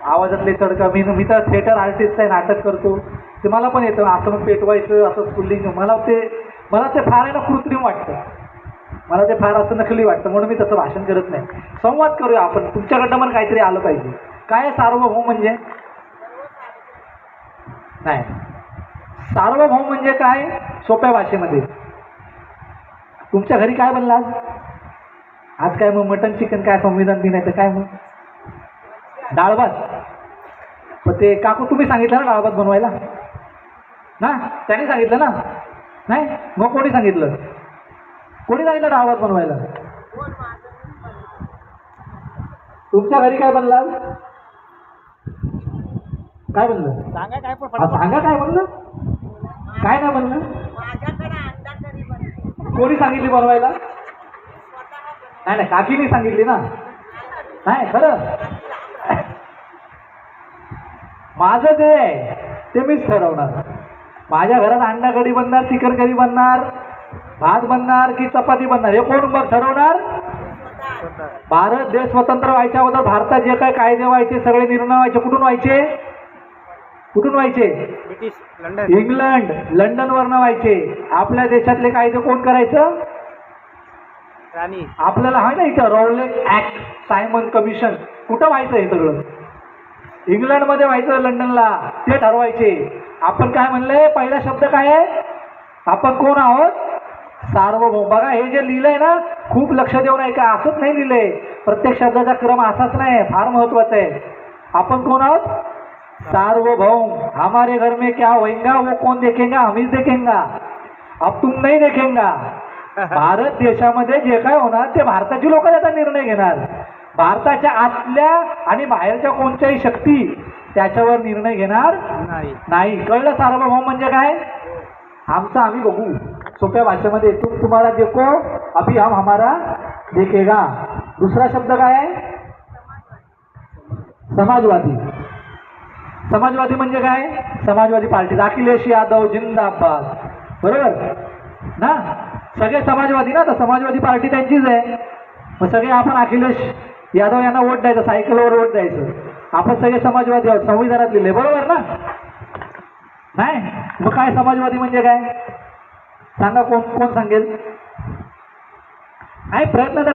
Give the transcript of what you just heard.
आवाजातले तडका मी तर theatre artist आहे, नाटक करतो, ते मला पण येतं. असं मग पेटवायचं, असं स्फुल्लिंग, मला ते फार आहे ना कृत्रिम वाटतं, मला ते फार असं नकली वाटतं, म्हणून मी तसं भाषण करत नाही. संवाद करूया आपण, तुमच्याकडनं पण काहीतरी आलं पाहिजे. काय आहे सार्वभौम म्हणजे? नाही, सार्वभौम म्हणजे काय सोप्या भाषेमध्ये? तुमच्या घरी काय बनलं आज? आज काय मग मटन चिकन, काय संविधान दिन आहे तर काय मग? डाळ भात. पण ते काकू तुम्ही सांगितलं ना डाळ भात बनवायला ना, त्यांनी सांगितलं ना? नाही मग कोणी सांगितलं? कोणी सांगितलं डाळ भात बनवायला? तुमच्या घरी काय बनलं? काय बनलं? सांगा काय बनलं? काय नाही बनलं? कोणी सांगितली बनवायला? नाही काकीने सांगितली ना. नाही खरं माझं जे आहे ते मीच ठरवणार. माझ्या घरात अंडा कढी बनणार, चिकन कढी बनणार, भात बनणार की चपाती बनणार हे कोण मग ठरवणार? भारत देश स्वतंत्र व्हायच्या अगोदर भारतात जे काय कायदे व्हायचे सगळे निर्णय व्हायचे कुठून व्हायचे? कुठून व्हायचे? ब्रिटिश लंडन, इंग्लंड, लंडनवरनं व्हायचे. आपल्या देशातले कायदे कोण करायचं? राणी. आपल्याला आहे ना इथं रॉलेट ऍक्ट, सायमन कमिशन, कुठं व्हायचं हे सगळं? इंग्लंडमध्ये व्हायचं, लंडनला, ते ठरवायचे. आपण काय म्हणलंय? पहिला शब्द काय आहे? आपण कोण आहोत? सार्वभौम. बघा हे जे लिहिलंय ना, खूप लक्ष देऊन ऐका, असंच नाही लिहिलंय, प्रत्येक शब्दाचा क्रम असाच नाही, फार महत्वाचा आहे. आपण कोण आहोत? सार्वभौम. हमारे घर में क्या होएगा वो कौन देखेगा? हम ही देखेंगा, अब तुम नहीं देखेंगा. भारत देशामध्ये जे काय होणार ते भारताची लोक त्याचा निर्णय घेणार. भारताच्या आतल्या आणि बाहेरच्या कोणत्याही शक्ती त्याच्यावर निर्णय घेणार नाही. कळलं? सार्वभौम म्हणजे काय? आमचं आम्ही बघू. सोप्या भाषेमध्ये तुम्हाला देखो अभी हम हमारा देखेगा. दुसरा शब्द काय आहे? समाजवादी. समाजवादी म्हणजे काय? समाजवादी पार्टी, अखिलेश यादव जिंदाबाद, बरोबर ना? सगळे समाजवादी ना, तर समाजवादी पार्टी त्यांचीच आहे. मग सगळे आपण अखिलेश यादव यांना वोट द्यायचं, सायकलवर वोट द्यायचं. आपण सगळे समाजवादी आहोत, संविधानात लिहिले, बरोबर ना? नाही मग काय समाजवादी म्हणजे काय? सांगा, कोण सांगेल? काय प्रयत्न